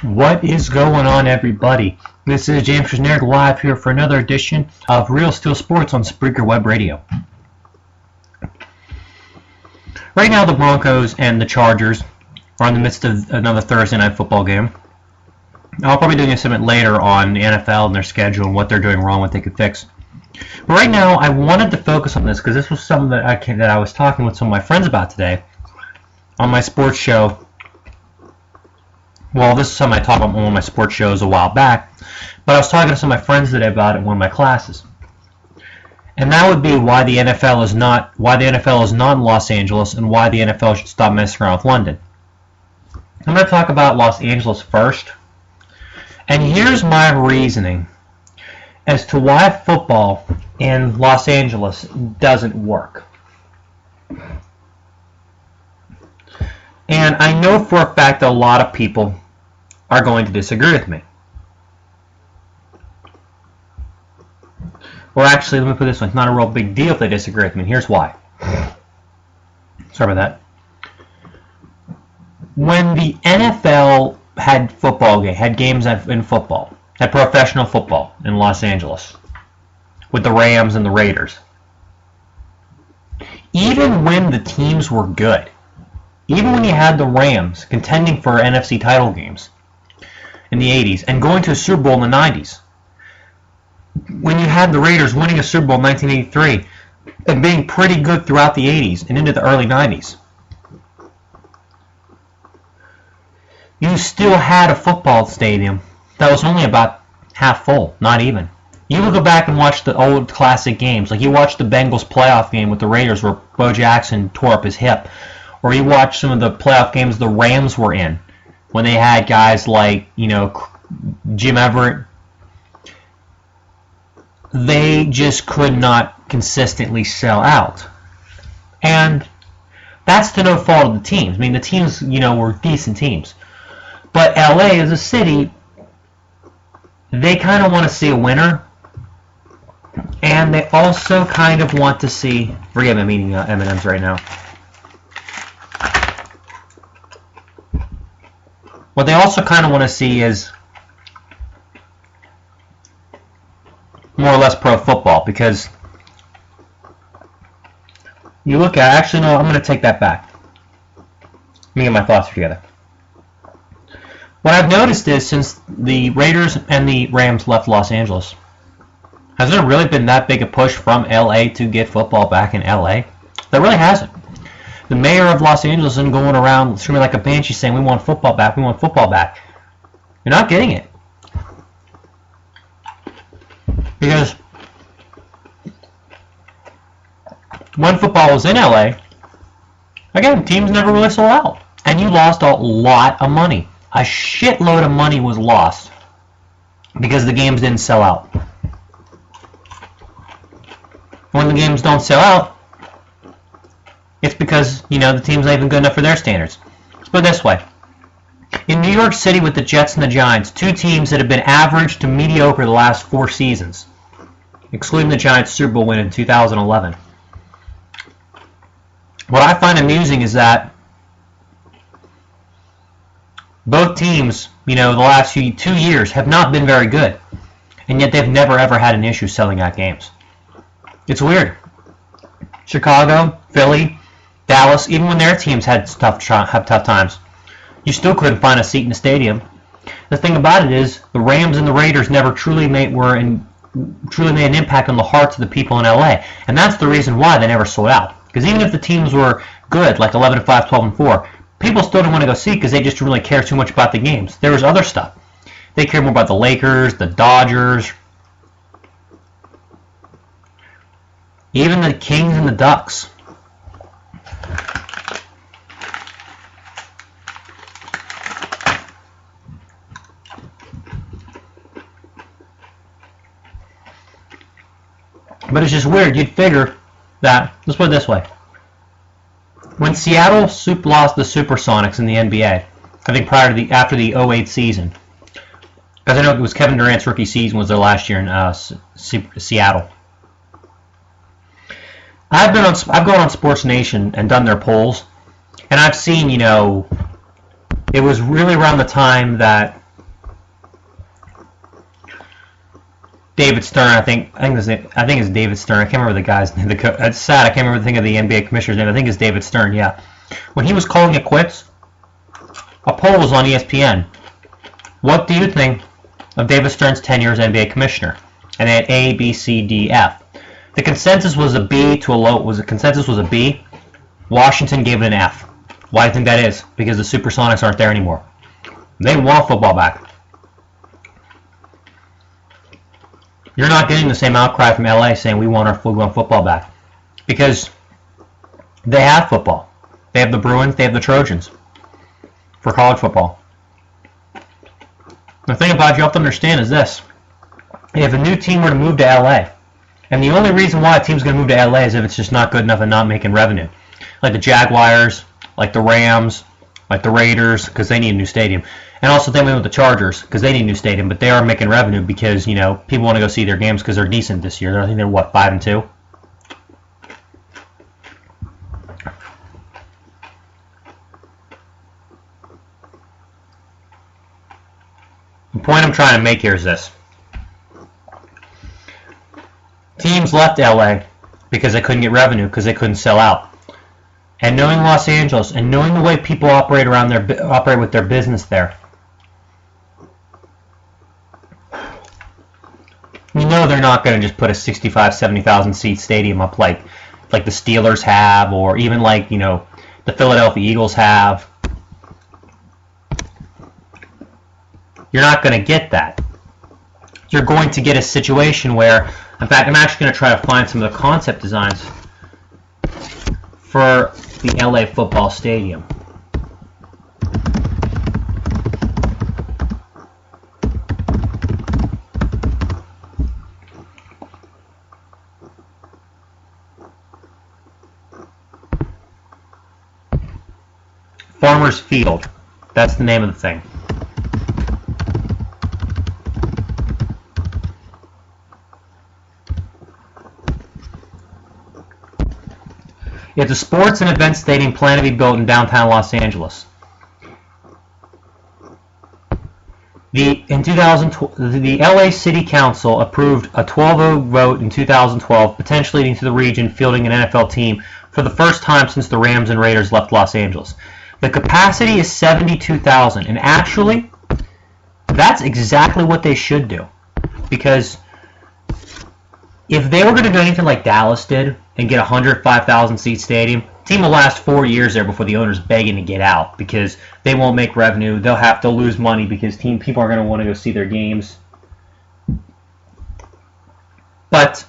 What is going on, everybody? This is James Nerd live here for another edition of Real Steel Sports on Spreaker Web Radio. Right now, the Broncos and the Chargers are in the midst of another Thursday night football game. I'll probably be doing a segment later on the NFL and their schedule and what they're doing wrong, what they could fix. But right now, I wanted to focus on this because this was something that I was talking with some of my friends about today on my sports show. Well, this is something I talked about on one of my sports shows a while back, but I was talking to some of my friends today about it in one of my classes. And that would be why the NFL is not in Los Angeles and why the NFL should stop messing around with London. I'm going to talk about Los Angeles first. And here's my reasoning as to why football in Los Angeles doesn't work. And I know for a fact that a lot of people are going to disagree with me. Or actually, let me put it this way, it's not a real big deal if they disagree with me. Here's why. Sorry about that. When the NFL had games in football, had professional football in Los Angeles with the Rams and the Raiders, even when the teams were good, even when you had the Rams contending for NFC title games in the 80s and going to a Super Bowl in the 90s, when you had the Raiders winning a Super Bowl in 1983 and being pretty good throughout the 80s and into the early 90s, you still had a football stadium that was only about half full, not even. You will go back and watch the old classic games, like you watch the Bengals playoff game with the Raiders where Bo Jackson tore up his hip, or you watch some of the playoff games the Rams were in when they had guys like, Jim Everett. They just could not consistently sell out. And that's to no fault of the teams. I mean, the teams, were decent teams. But LA as a city, they kind of want to see a winner. And they also kind of want to see, forgive me, I'm eating M&Ms right now. What they also kind of want to see is more or less pro football, because you look at, actually no, I'm going to take that back. Let me get my thoughts together. What I've noticed is since the Raiders and the Rams left Los Angeles, has there really been that big a push from LA to get football back in LA? There really hasn't. The mayor of Los Angeles isn't going around screaming like a banshee saying, we want football back, we want football back. You're not getting it. Because when football was in LA, again, teams never really sold out. And you lost a lot of money. A shitload of money was lost because the games didn't sell out. When the games don't sell out, it's because, the team's not even good enough for their standards. Let's put it this way. In New York City with the Jets and the Giants, two teams that have been average to mediocre the last 4 seasons, excluding the Giants' Super Bowl win in 2011. What I find amusing is that both teams, the last 2 years have not been very good, and yet they've never ever had an issue selling out games. It's weird. Chicago, Philly, Dallas, even when their teams had tough times, you still couldn't find a seat in the stadium. The thing about it is, the Rams and the Raiders never truly made an impact on the hearts of the people in LA, and that's the reason why they never sold out. Because even if the teams were good, like 11-5, 12-4, people still didn't want to go see because they just didn't really care too much about the games. There was other stuff. They cared more about the Lakers, the Dodgers, even the Kings and the Ducks. But it's just weird. You'd figure that, let's put it this way. When Seattle lost the Supersonics in the NBA, I think after the 2008 season, because I know it was Kevin Durant's rookie season was their last year in Seattle. I've gone on Sports Nation and done their polls, and I've seen, It was really around the time that David Stern, I think it's David Stern. I can't remember the guy's name. It's sad. I can't remember the thing of the NBA commissioner's name. I think it's David Stern. Yeah, when he was calling it quits, a poll was on ESPN. What do you think of David Stern's tenure as NBA commissioner? And they had A, B, C, D, F. The consensus was a B to a low. The consensus was a B. Washington gave it an F. Why do you think that is? Because the Supersonics aren't there anymore. They want football back. You're not getting the same outcry from LA saying we want football back, because they have football. They have the Bruins. They have the Trojans for college football. The thing about you have to understand is this: if a new team were to move to LA, and the only reason why a team's going to move to LA is if it's just not good enough and not making revenue, like the Jaguars, like the Rams, like the Raiders, because they need a new stadium. And also they went with the Chargers because they need a new stadium, but they are making revenue because, people want to go see their games because they're decent this year. I think they're, 5-2? The point I'm trying to make here is this. Teams left LA because they couldn't get revenue, because they couldn't sell out. And knowing Los Angeles and knowing the way people operate with their business there, they're not going to just put a 65, 70,000 seat stadium up like the Steelers have, or even like, the Philadelphia Eagles have. You're not going to get that. You're going to get a situation where, in fact, I'm actually going to try to find some of the concept designs for the LA football stadium. Farmers Field. That's the name of the thing. It's a sports and event stadium planned to be built in downtown Los Angeles. The LA City Council approved a 12-0 vote in 2012, potentially leading to the region fielding an NFL team for the first time since the Rams and Raiders left Los Angeles. The capacity is 72,000, and actually, that's exactly what they should do. Because if they were going to do anything like Dallas did and get a 105,000 seat stadium, the team will last 4 years there before the owner's begging to get out because they won't make revenue. They'll have to lose money because people are going to want to go see their games. But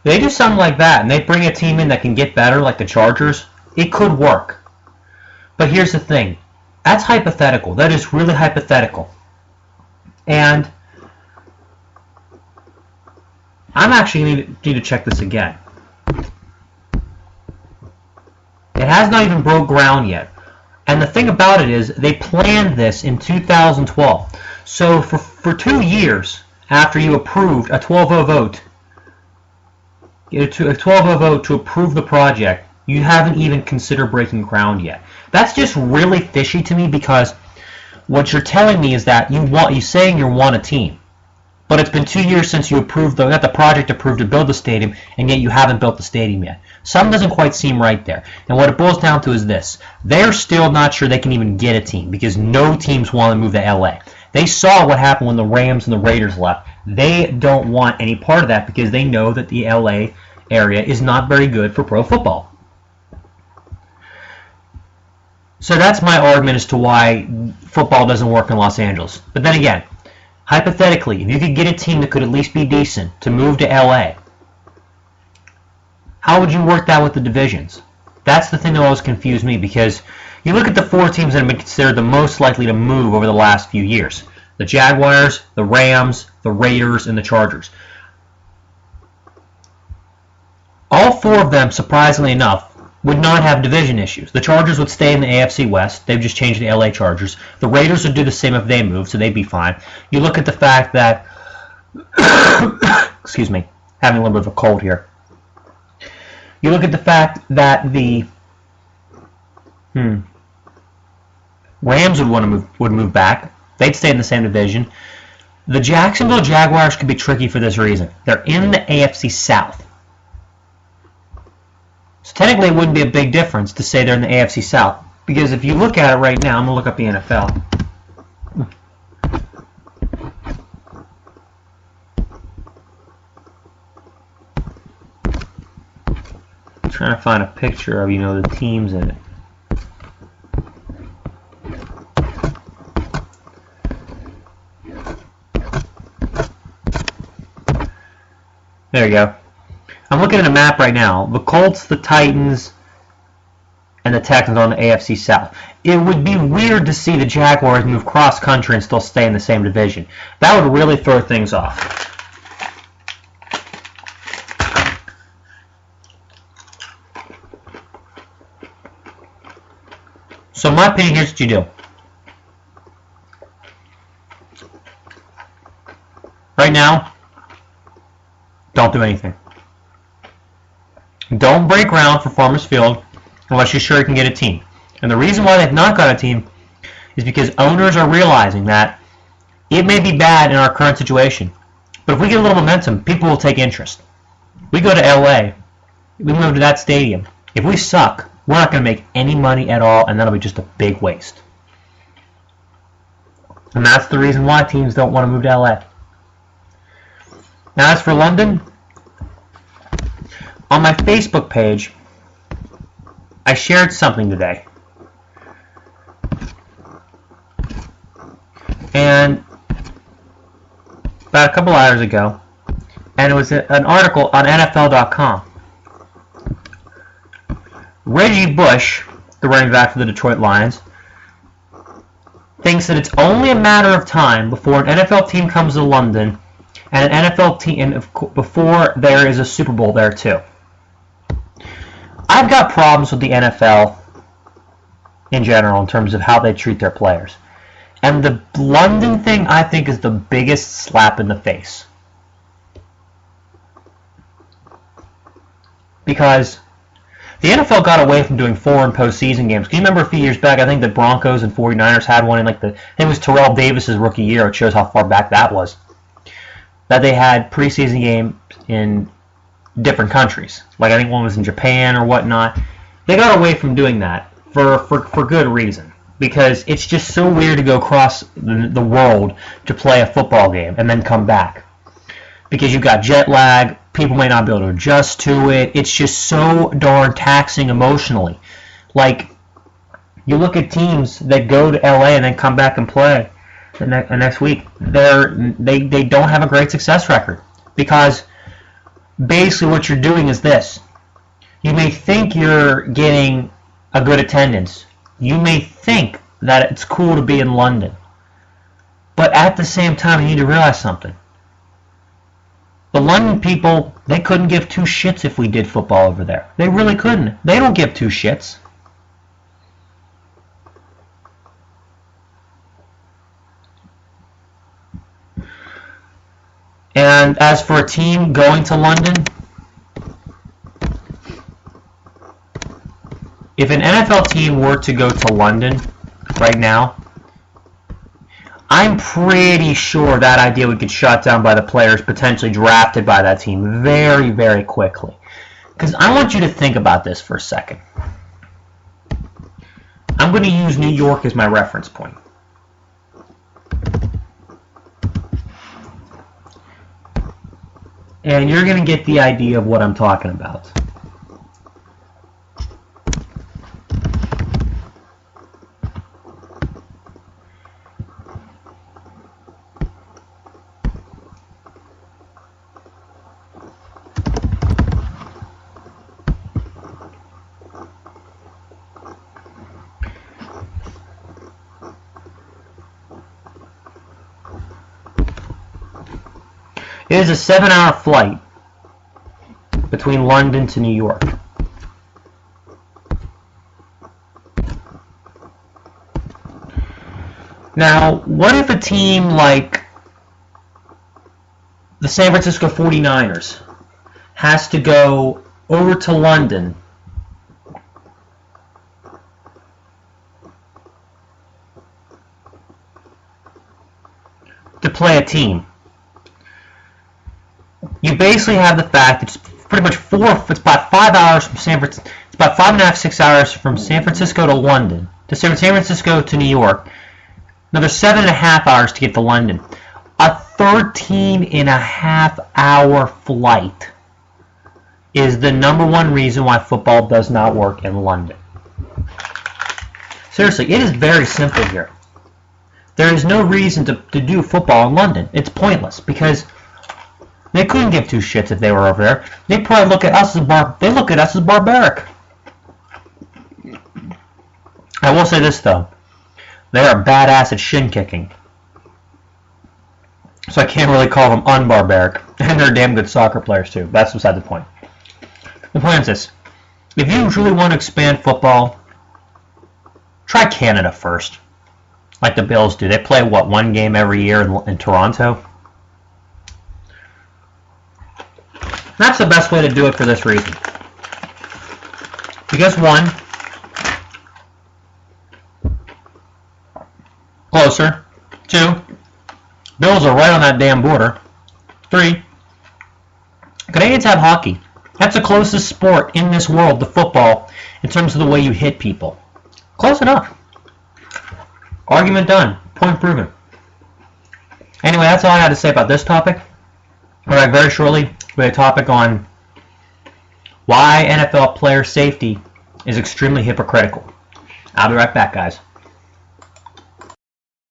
they do something like that and they bring a team in that can get better, like the Chargers, it could work. But here's the thing. That's hypothetical. That is really hypothetical. And I'm actually going to need to check this again. It has not even broke ground yet. And the thing about it is they planned this in 2012. So for 2 years after you approved a 12-0 vote, a 12-0 vote to approve the project, you haven't even considered breaking ground yet. That's just really fishy to me because what you're telling me is that you're saying you want a team. But it's been 2 years since you got the project approved to build the stadium, and yet you haven't built the stadium yet. Something doesn't quite seem right there. And what it boils down to is this. They're still not sure they can even get a team because no teams want to move to LA. They saw what happened when the Rams and the Raiders left. They don't want any part of that because they know that the LA area is not very good for pro football. So that's my argument as to why football doesn't work in Los Angeles. But then again, hypothetically, if you could get a team that could at least be decent to move to LA, how would you work that with the divisions? That's the thing that always confused me because you look at the 4 teams that have been considered the most likely to move over the last few years. The Jaguars, the Rams, the Raiders, and the Chargers. All 4 of them, surprisingly enough, would not have division issues. The Chargers would stay in the AFC West. They've just changed to LA Chargers. The Raiders would do the same if they moved, so they'd be fine. You look at the fact that... excuse me, having a little bit of a cold here. You look at the fact that the Rams would move back. They'd stay in the same division. The Jacksonville Jaguars could be tricky for this reason. They're in the AFC South. So technically it wouldn't be a big difference to say they're in the AFC South. Because if you look at it right now, I'm going to look up the NFL. I'm trying to find a picture of, the teams in it. There you go. I'm looking at a map right now. The Colts, the Titans, and the Texans are on the AFC South. It would be weird to see the Jaguars move cross-country and still stay in the same division. That would really throw things off. So in my opinion, here's what you do. Right now, don't do anything. Don't break ground for Farmers Field unless you're sure you can get a team. And the reason why they've not got a team is because owners are realizing that it may be bad in our current situation, but if we get a little momentum, people will take interest. We go to LA, we move to that stadium. If we suck, we're not going to make any money at all, and that'll be just a big waste. And that's the reason why teams don't want to move to LA. Now, as for London, on my Facebook page, I shared something today. And about a couple hours ago, and it was an article on NFL.com. Reggie Bush, the running back for the Detroit Lions, thinks that it's only a matter of time before an NFL team comes to London and an NFL team before there is a Super Bowl there too. I've got problems with the NFL in general in terms of how they treat their players. And the London thing, I think, is the biggest slap in the face. Because the NFL got away from doing foreign postseason games. Can you remember a few years back, I think the Broncos and 49ers had one in I think it was Terrell Davis's rookie year. It shows how far back that was. That they had preseason games in different countries. Like I think one was in Japan or whatnot. They got away from doing that for good reason. Because it's just so weird to go across the world to play a football game and then come back. Because you've got jet lag, people may not be able to adjust to it. It's just so darn taxing emotionally. Like, you look at teams that go to LA and then come back and play the next week. They don't have a great success record. Because basically what you're doing is this. You may think you're getting a good attendance. You may think that it's cool to be in London. But at the same time, you need to realize something. The London people, they couldn't give two shits if we did football over there. They really couldn't. They don't give two shits. And as for a team going to London, if an NFL team were to go to London right now, I'm pretty sure that idea would get shot down by the players potentially drafted by that team very, very quickly. Because I want you to think about this for a second. I'm going to use New York as my reference point. And you're going to get the idea of what I'm talking about. It is a 7-hour flight between London to New York. Now, what if a team like the San Francisco 49ers has to go over to London play a team. You basically have the fact that it's pretty much it's about 5 hours from San Francisco. It's about 5.5, 6 hours from San Francisco to London, to San Francisco to New York. Another 7.5 hours to get to London. A 13.5-hour flight is the #1 reason why football does not work in London. Seriously, it is very simple here. There is no reason to do football in London. It's pointless because they couldn't give two shits if they were over there. They probably look at us as barbaric. I will say this though. They are badass at shin kicking. So I can't really call them unbarbaric. And they're damn good soccer players too. That's beside the point. The point is this. If you truly want to expand football, try Canada first. Like the Bills do. They play, what, one game every year in Toronto? That's the best way to do it for this reason. Because 1, closer. 2, Bills are right on that damn border. 3, Canadians have hockey. That's the closest sport in this world to football in terms of the way you hit people. Close enough. Argument done. Point proven. Anyway, that's all I had to say about this topic. All right, very shortly, we have a topic on why NFL player safety is extremely hypocritical. I'll be right back, guys.